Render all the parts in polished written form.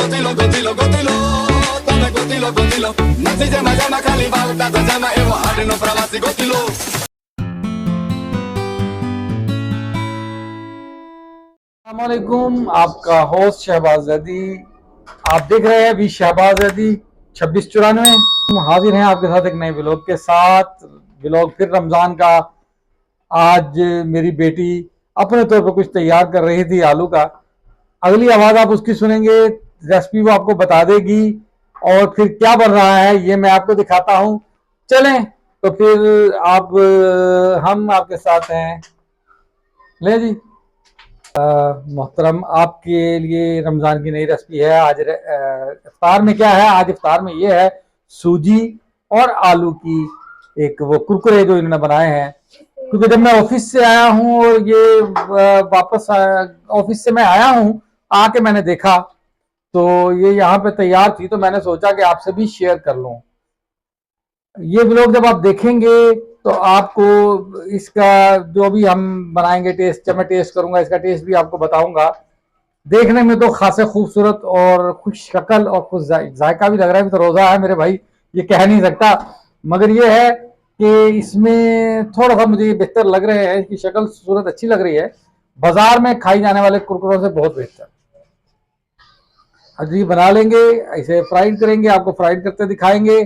Gotilo, gotilo, gotilo, dame gotilo, gotilo. Nasi llama, llama, calibao, tata llama, evo, hare no pravasi, gotilo. अस्सलामुअलैकुम, आपका host Shahbaz अदी। आप देख रहे हैं अभी शहबाज अदी 2694। हम हाजिर हैं आपके साथ एक नए व्लॉग के साथ। व्लॉग फिर रमज़ान का। आज मेरी बेटी अपने तौर पर कुछ तैयार कर रही थी आलू का। अगली आवाज़ आप उसकी सुनेंगे, रेसिपी वो आपको बता देगी और फिर क्या बन रहा है ये मैं आपको दिखाता हूँ। चलें तो फिर आप हम आपके साथ हैं। ले जी मोहतरम, आपके लिए रमज़ान की नई रेसिपी है। आज इफ्तार में क्या है? आज इफ्तार में ये है सूजी और आलू की एक वो कुरकुरे जो इन्होंने बनाए हैं। क्योंकि जब मैं ऑफिस से आया हूँ और ये वापस ऑफिस से मैं आया हूँ, आके मैंने देखा तो ये यहाँ पे तैयार थी, तो मैंने सोचा कि आपसे भी शेयर कर लूँ। ये व्लॉग जब आप देखेंगे तो आपको इसका जो भी हम बनाएंगे टेस्ट, जब मैं टेस्ट करूंगा इसका टेस्ट भी आपको बताऊंगा। देखने में तो खासे खूबसूरत और खुश शक्ल और खुश जायका भी लग रहा है। तो रोज़ा है मेरे भाई, ये कह नहीं सकता, मगर ये है कि इसमें थोड़ा सा मुझे बेहतर लग रहे हैं। इसकी शक्ल सूरत अच्छी लग रही है, बाजार में खाई जाने वाले कुरकुरों से बहुत बेहतर। अजी बना लेंगे, इसे फ्राइड करेंगे, आपको फ्राइड करते दिखाएंगे।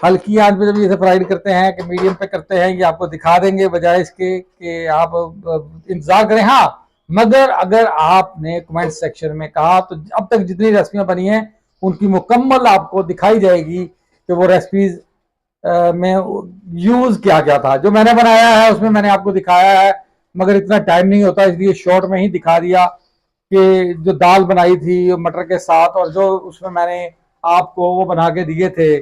हल्की आंच पे जब इसे फ्राइड करते हैं कि मीडियम पे करते हैं, ये आपको दिखा देंगे, बजाय इसके कि आप इंतजार करें। हाँ, मगर अगर आपने कमेंट सेक्शन में कहा तो अब तक जितनी रेसिपियां बनी हैं उनकी मुकम्मल आपको दिखाई जाएगी कि वो रेसिपीज में यूज क्या क्या था। जो मैंने बनाया है उसमें मैंने आपको दिखाया है, मगर इतना टाइम नहीं होता, इसलिए शॉर्ट में ही दिखा दिया कि जो दाल बनाई थी मटर के साथ, और जो उसमें मैंने आपको वो बना के दिए थे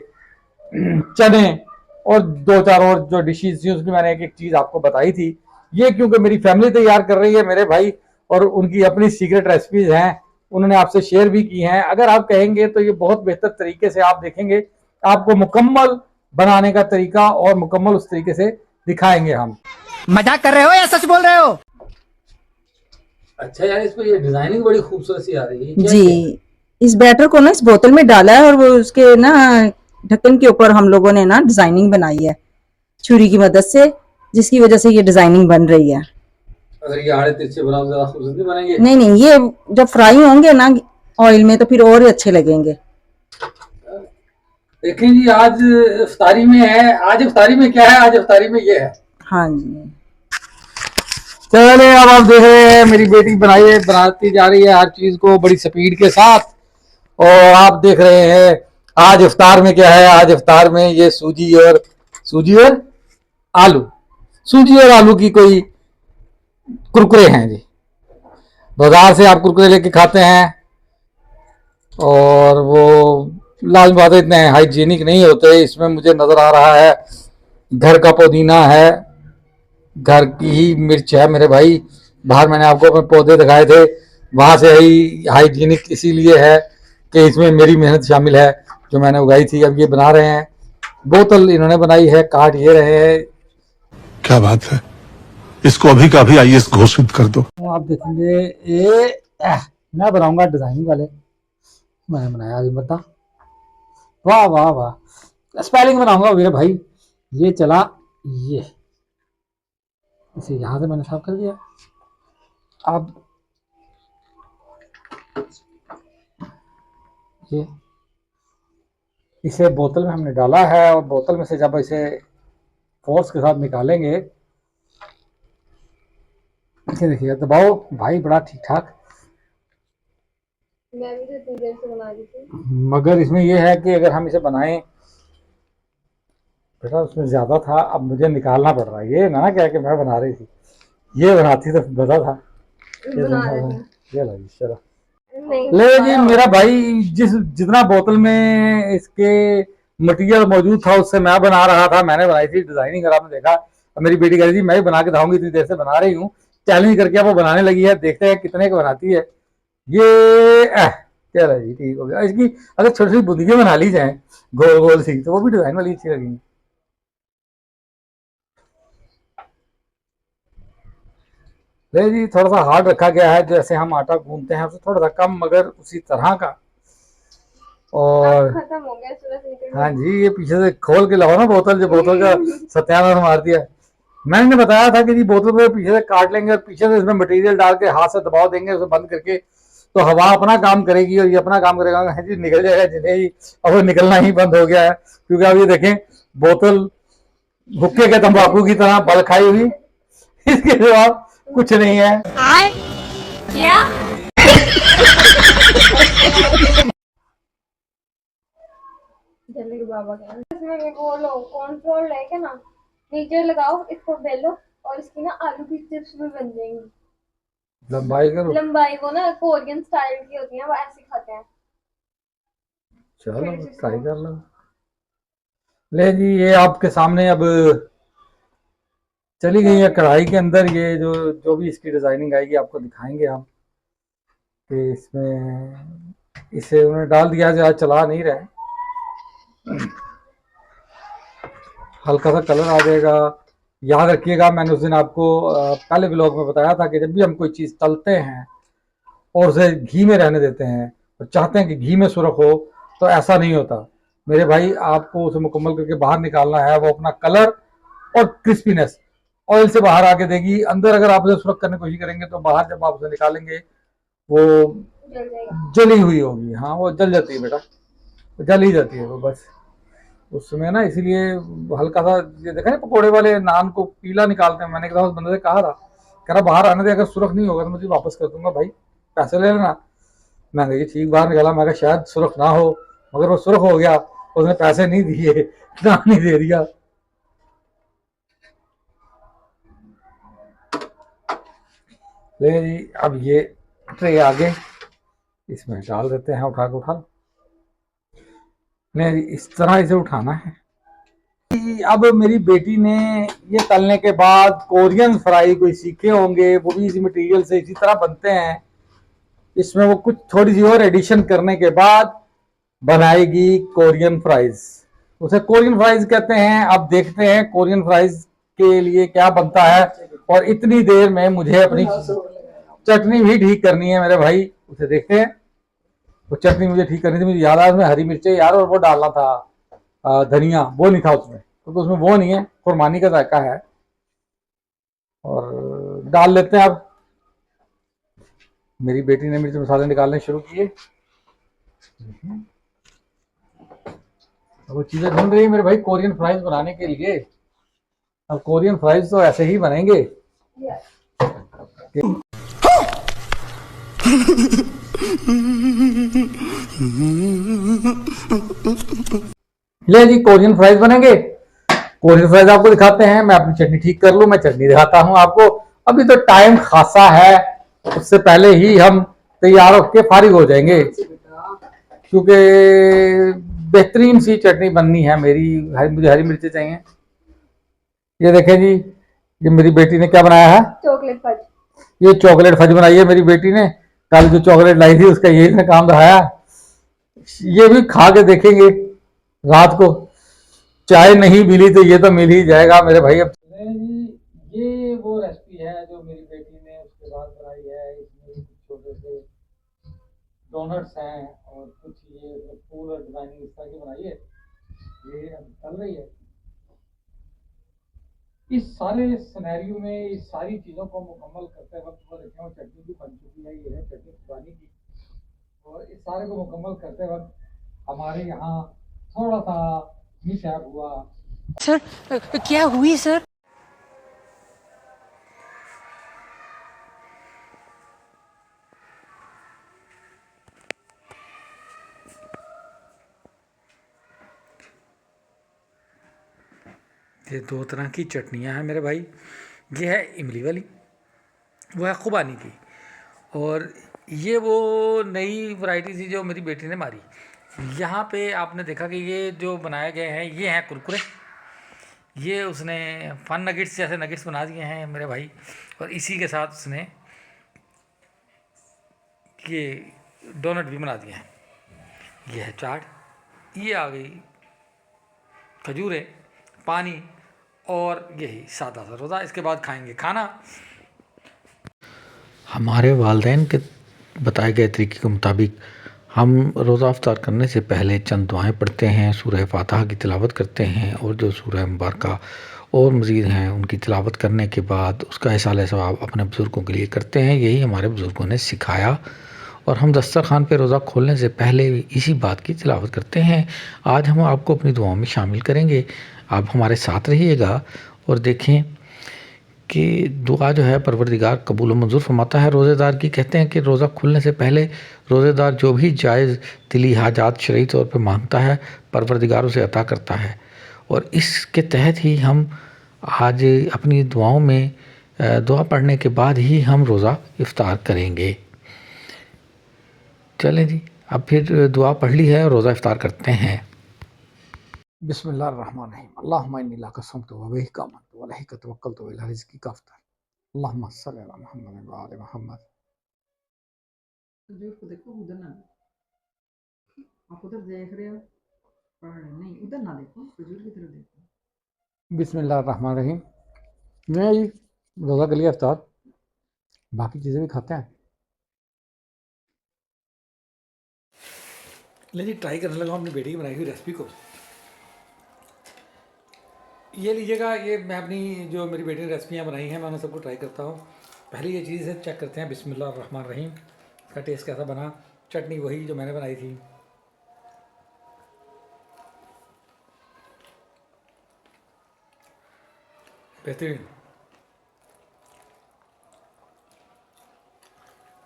चने, और दो चार और जो डिशेज थी उसकी मैंने एक एक चीज आपको बताई थी। ये क्योंकि मेरी फैमिली तैयार कर रही है मेरे भाई, और उनकी अपनी सीक्रेट रेसिपीज हैं, उन्होंने आपसे शेयर भी की हैं। अगर आप कहेंगे तो ये बहुत बेहतर तरीके से आप देखेंगे, आपको मुकम्मल बनाने का तरीका और मुकम्मल उस तरीके से दिखाएंगे हम। मजाक कर रहे हो या सच बोल रहे हो? अच्छा यार, इस पर ये डिजाइनिंग बड़ी खूबसूरत सी आ रही है। क्या जी, इस बैटर को ना इस बोतल में डाला है और वो उसके ना ढक्कन के ऊपर हम लोगों ने ना डिजाइनिंग बनाई है छुरी की मदद से, जिसकी वजह से ये डिजाइनिंग बन रही है। अगर ये आड़े तिरछे बनाओ ज्यादा खूबसूरत नहीं बनेंगे? नहीं नहीं, ये जब फ्राई होंगे ना ऑयल में तो फिर और अच्छे लगेंगे। देखें जी, आज इफ्तारी में है। आज इफ्तारी में क्या है? आज इफ्तारी में ये है। हाँ जी, चले अब आप देख रहे हैं मेरी बेटी बनाती जा रही है हर चीज को बड़ी स्पीड के साथ, और आप देख रहे हैं आज इफ्तार में क्या है। आज इफ्तार में ये सूजी और आलू, सूजी और आलू की कोई कुरकुरे हैं जी। बाजार से आप कुरकुरे लेके खाते हैं और वो लाजमी बात है इतने हाइजीनिक नहीं होते। इसमें मुझे नजर आ रहा है घर का पुदीना है, घर की ही मिर्च है मेरे भाई। बाहर मैंने आपको अपने पौधे दिखाए थे, वहां से ही हाइजीनिक इसीलिए है कि इसमें मेरी मेहनत शामिल है जो मैंने उगाई थी। अब ये बना रहे हैं, बोतल इन्होंने बनाई है, काट ये रहे हैं। क्या बात है, इसको अभी का अभी आईएएस घोषित कर दो। आप देखेंगे ये मैं बनाऊंगा डिजाइनिंग वाले, मैंने बनाया आज बता। वाह वाह वाह, स्पेलिंग बनाऊंगा मेरे भाई। ये चला, ये इसे यहां से मैंने साफ कर दिया। अब ये इसे बोतल में हमने डाला है, और बोतल में से जब इसे फोर्स के साथ निकालेंगे, इसे देखिए दबाओ भाई, बड़ा ठीक ठाक। मैं भी तो इतनी देर से बना रही थी। मगर इसमें यह है कि अगर हम इसे बनाएं, बेटा उसमें ज्यादा था, अब मुझे निकालना पड़ रहा है। ये ना क्या कि मैं बना रही थी, ये बनाती तो बता था। ये लो जी, चलो ले जी मेरा भाई। जितना बोतल में इसके मटेरियल मौजूद था उससे मैं बना रहा था, मैंने बनाई थी डिजाइनिंग। अगर आपने देखा, मैं बेटी कह रही थी मैं भी बना के दिखाऊंगी, इतनी देर से बना रही हूँ। चैलेंज करके अब वो बनाने लगी है, देखते हैं कितने का बनाती है ये। चलो जी ठीक हो गया। इसकी अगर छोटी छोटी बूंदियां बना ली जाए गोल गोल सी, तो वो भी डिजाइन वाली अच्छी लगेंगी। ले जी, थोड़ा सा हार्ड रखा गया है, जैसे हम आटा गूंथते हैं उससे थोड़ा सा कम मगर उसी तरह का। और खत्म हो गया सूरज निकल हाँ जी, ये पीछे से खोल के लाओ ना बोतल, जो बोतल का सत्यानाश मार दिया। मैंने बताया था कि जी बोतल को पीछे से काट लेंगे और पीछे से इसमें मटेरियल डाल के हाथ से दबाव देंगे उसे बंद करके, तो हवा अपना काम करेगी और ये अपना काम करेगा। हाँ जी, निकल जाएगा जिन्हें ही। अब वो निकलना ही बंद हो गया है, क्योंकि अब ये देखें बोतल हुक्के के तंबाकू की तरह बल खाई हुई, इसके जवाब कुछ नहीं है। जल्दी बाबा क्या इसमें वो लो कॉर्नफ्लोर लेके ना नीचे लगाओ, इसको बेलो और इसकी ना आलू की चिप्स भी बन जाएंगी। लंबाई करो, लंबाई वो ना कोरियन स्टाइल की होती है, वो ऐसे खाते हैं। चलो ट्राई कर लो। ले जी, ये आपके सामने अब चली गई है कढ़ाई के अंदर। ये जो जो भी इसकी डिजाइनिंग आएगी आपको दिखाएंगे हम, कि इसमें इसे उन्होंने डाल दिया, जो आज चला नहीं रहे, हल्का सा कलर आ जाएगा। याद रखिएगा, मैंने उस दिन आपको पहले ब्लॉग में बताया था कि जब भी हम कोई चीज़ तलते हैं और उसे घी में रहने देते हैं और चाहते हैं कि घी में सुर्ख हो, तो ऐसा नहीं होता मेरे भाई। आपको उसे मुकम्मल करके बाहर निकालना है। वो अपना कलर और क्रिस्पीनेस ऑयल से बाहर आके देगी। अंदर अगर आप उसे सुर्ख करने की कोशिश करेंगे तो बाहर जब आप उसे निकालेंगे वो जल जाएगा। जली हुई होगी। हाँ, वो जल जाती है बेटा, जल ही जाती है वो बस उसमें ना। इसलिए हल्का सा, ये देखा है पकोड़े वाले नान को पीला निकालते हैं। मैंने एक दफा उस बंदे से कहा था, कह रहा बाहर आने दे, अगर सुर्ख नहीं होगा तो मुझे वापस कर दूंगा भाई, पैसे ले लेना। मैंने कहा ठीक, बाहर निकाला, मैं कहा शायद सुर्ख ना हो, मगर वो सुर्ख हो गया। उसने पैसे नहीं दिए, नान नहीं दे दिया। ले जी, अब ये ट्रे आगे इसमें डाल देते हैं, उठा के उठा लो। नहीं, इस तरह इसे उठाना है। अब मेरी बेटी ने ये तलने के बाद कोरियन फ्राई कोई सीखे होंगे, वो भी इसी मटेरियल से इसी तरह बनते हैं। इसमें वो कुछ थोड़ी सी और एडिशन करने के बाद बनाएगी कोरियन फ्राइज। उसे कोरियन फ्राइज कहते हैं। अब देखते हैं कोरियन फ्राइज के लिए क्या बनता है। और इतनी देर में मुझे अपनी चटनी भी ठीक करनी है मेरे भाई, उसे देखते हैं। वो चटनी मुझे ठीक करनी थी, मुझे याद आया उसमें हरी मिर्चें यार, और वो डालना था धनिया, वो नहीं था उसमें, क्योंकि उसमें वो नहीं है, खुरमानी का जायका है। और डाल लेते हैं अब। मेरी बेटी ने मिर्च मसाले निकालने शुरू किए। वो चीजें ढूंढ रही है मेरे भाई कोरियन फ्राइज बनाने के लिए। अब कोरियन फ्राइज तो ऐसे ही बनेंगे। ले जी, कोरियन फ्राइज बनेंगे। कोरियन फ्राइज आपको दिखाते हैं। मैं अपनी चटनी ठीक कर लूं, मैं चटनी दिखाता हूं आपको। अभी तो टाइम खासा है, उससे पहले ही हम तैयार होकर फारिग हो जाएंगे, क्योंकि बेहतरीन सी चटनी बननी है मेरी। मुझे हरी मिर्चें चाहिए। ये देखें जी, ये मेरी बेटी ने क्या बनाया है, चॉकलेट फज। ये चॉकलेट फज बनाई है मेरी बेटी ने। कल जो चॉकलेट लाई थी उसका यही इसने काम रहा। ये भी खा के देखेंगे रात को। चाय नहीं मिली तो ये तो मिल ही जाएगा मेरे भाई। अब ये वो रेसिपी है जो मेरी बेटी ने उसके बाद बनाई है। इसमें कुछ छोटे से डोनट्स हैं और कुछ ये फूल और डिजाइनिंग इस तरह की बनाई है। ये अब चल रही है। इस सारे सिनेरियो में इस सारी चीज़ों को मुकम्मल करते वक्त वो देखें वो चटनी भी बन चुकी है। ये है चटनी खुबानी की। और इस सारे को मुकम्मल करते वक्त हमारे यहाँ थोड़ा सा मिसहैप हुआ। सर क्या हुई सर? ये दो तरह की चटनियाँ हैं मेरे भाई। ये है इमली वाली, वो है खुबानी की, और ये वो नई वैरायटी थी जो मेरी बेटी ने मारी। यहाँ पे आपने देखा कि ये जो बनाए गए हैं ये हैं कुरकुरे। ये उसने फन नगेट्स जैसे नगेट्स बना दिए हैं मेरे भाई। और इसी के साथ उसने ये डोनट भी बना दिए हैं। ये है चाट, ये आ गई खजूरें, पानी, और यही सादा सा रोज़ा। इसके बाद खाएंगे खाना। हमारे वालिदैन के बताए गए तरीके के मुताबिक हम रोज़ा इफ्तार करने से पहले चंद दुआएं पढ़ते हैं, सूरह फातिहा की तिलावत करते हैं और जो सूरह मुबारका और मज़ीद हैं उनकी तिलावत करने के बाद उसका इसाले सवाब अपने बुज़ुर्गों के लिए करते हैं। यही हमारे बुज़ुर्गों ने सिखाया और हम दस्तरखान पे रोज़ा खोलने से पहले इसी बात की तिलावत करते हैं। आज हम आपको अपनी दुआओं में शामिल करेंगे। आप हमारे साथ रहिएगा और देखें कि दुआ जो है परवरदिगार कबूल व मंजूर फरमाता है। रोज़ेदार की कहते हैं कि रोज़ा खुलने से पहले रोज़ेदार जो भी जायज़ दिली हाजात शरई तौर पे मांगता है परवरदिगार उसे अता करता है और इसके तहत ही हम आज अपनी दुआओं में दुआ पढ़ने के बाद ही हम रोज़ा इफ्तार करेंगे। चलें जी, अब फिर दुआ पढ़ ली है और रोज़ा इफ्तार करते हैं। बिस्मिल्लाहिर्रहमानिर्रहीम। अल्लाहुम्मा इन्नी लका समतु व बिका आमनतु व अलैका तवक्कलतु व इला रिज़्क़िका अफ़्तर। अल्लाहुम्मा सल्लि अला मुहम्मद व आलि मुहम्मद। जो देखो उधर ना, आप उधर देख रहे हो, पढ़ रहे नहीं, उधर ना देखो, हुजूर की तरफ देखो। बिस्मिल्लाहिर्रहमानिर्रहीम। मैं जी रोज़ा कर लिया इफ्तार, बाकी चीज़ें भी खाते हैं। लेकिन ट्राई करने लगा अपनी बेटी की बनाई हुई रेसिपी को। ये लीजिएगा, ये मैं अपनी जो मेरी बेटी ने रेसिपियाँ बनाई हैं मैं उन्हें सबको ट्राई करता हूँ। पहले ये चीज़ है चेक करते हैं। बिस्मिल्लाहिर्रहमानिर्रहीम। इसका टेस्ट कैसा बना। चटनी वही जो मैंने बनाई थी। बेहतरीन,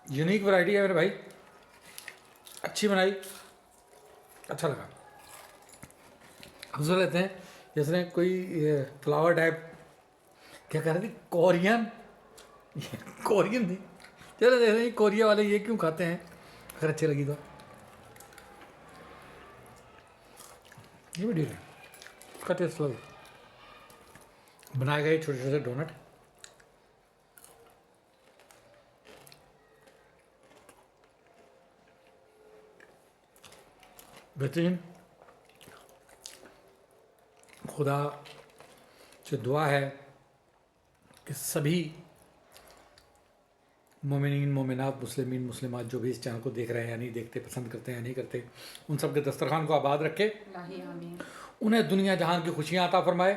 यूनिक वैरायटी है मेरे भाई, अच्छी बनाई, अच्छा लगा। हम सोच लेते हैं जैसे कोई फ्लावर टाइप क्या कह रही थी, कोरियन कोरियन थी। चलो देखते हैं कोरिया वाले ये क्यों खाते हैं, अगर अच्छी लगी तो। ये भी ठीक है, इसका टेस्ट लगा। बनाए गए छोटे छोटे डोनट, बेहतरीन। खुदा से दुआ है कि सभी मोमिनीन मोमिनात मुस्लिमीन मुस्लिमात जो भी इस चैनल को देख रहे हैं या नहीं देखते, पसंद करते हैं या नहीं करते, उन सब के दस्तरखान को आबाद रखे, उन्हें दुनिया जहान की खुशियाँ अता फरमाए,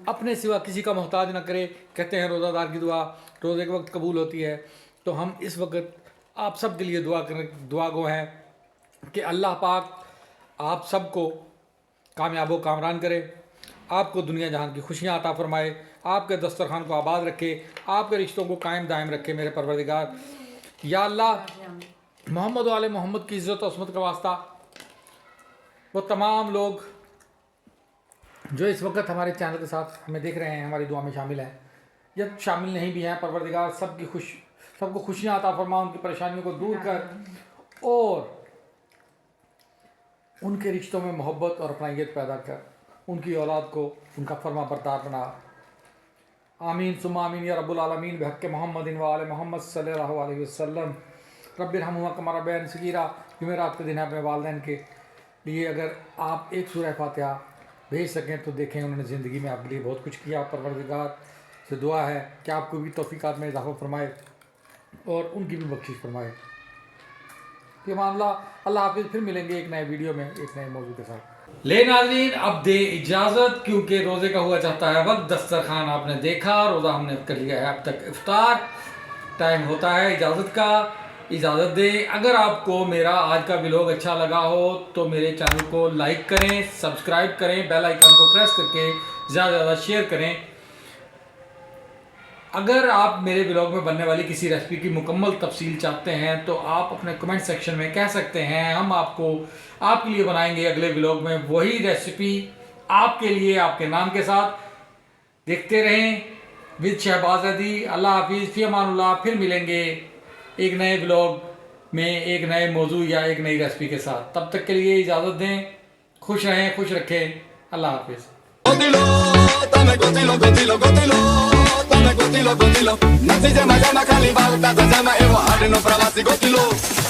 अपने सिवा किसी का मोहताज न करे। कहते हैं रोज़ादार की दुआ रोज़े के वक्त कबूल होती है, तो हम इस वक्त आप सब के लिए दुआ गो हैं कि अल्लाह पाक आप सबको कामयाब व कामरान करे, आपको दुनिया जहान की खुशियाँ अता फरमाए, आपके दस्तरखान को आबाद रखे, आपके रिश्तों को कायम दायम रखे मेरे परवरदिगार। या अल्लाह मोहम्मद वाले मोहम्मद की इज़्ज़त और उस्मत का वास्ता वो तमाम लोग जो इस वक्त हमारे चैनल के साथ हमें देख रहे हैं, हमारी दुआ में शामिल हैं या शामिल नहीं भी हैं, परवरदिगार सबको खुशियाँ अता फरमा, उनकी परेशानियों को दूर कर और उनके रिश्तों में मोहब्बत और अपनाइयत पैदा कर, उनकी औलाद को उनका फरमा बरदार बना। आमीन सुम्मा आमीन या रब्बुल आलमीन बिहक़्क़ि मुहम्मदिन व आले मोहम्मद सल्लल्लाहु अलैहि वसल्लम। रब्बिरहमुहुमा कमा रब्बयानी सगीरा। जुमेरात के दिन है, अपने वालिदैन के लिए अगर आप एक सूरह फातिहा भेज सकें तो देखें, उन्होंने ज़िंदगी में आपके लिए बहुत कुछ किया। परवरदिगार से दुआ है कि आपको भी तौफ़ीक़ात में इजाफ़ा फरमाए और उनकी भी बख्शिश फरमाए। कि अल्लाह हाफिज़। फिर मिलेंगे एक नए वीडियो में एक नए मौजू के साथ। ले नाज़रीन, अब दे इजाज़त, क्योंकि रोज़े का हुआ चाहता है वक्त। दस्तरखान आपने देखा, रोज़ा हमने कर लिया है अब तक इफ्तार, टाइम होता है इजाज़त का। इजाज़त दे। अगर आपको मेरा आज का व्लॉग अच्छा लगा हो तो मेरे चैनल को लाइक करें, सब्सक्राइब करें, बेल आइकन को प्रेस करके ज़्यादा से ज़्यादा शेयर करें। अगर आप मेरे ब्लॉग में बनने वाली किसी रेसिपी की मुकम्मल तफसील चाहते हैं तो आप अपने कमेंट सेक्शन में कह सकते हैं, हम आपके लिए बनाएंगे अगले ब्लॉग में वही रेसिपी आपके लिए, आपके नाम के साथ। देखते रहें विद शहबाज अदी। अल्लाह हाफिज़, फ़ी अमानुल्लाह। फिर मिलेंगे एक नए ब्लॉग में एक नए मौजू या एक नई रेसिपी के साथ। तब तक के लिए इजाज़त दें, खुश रहें, खुश रखें। अल्लाह हाफिज़। Gotilo, nasi jama jama kali balta jama evo hadno pravasi gotilo.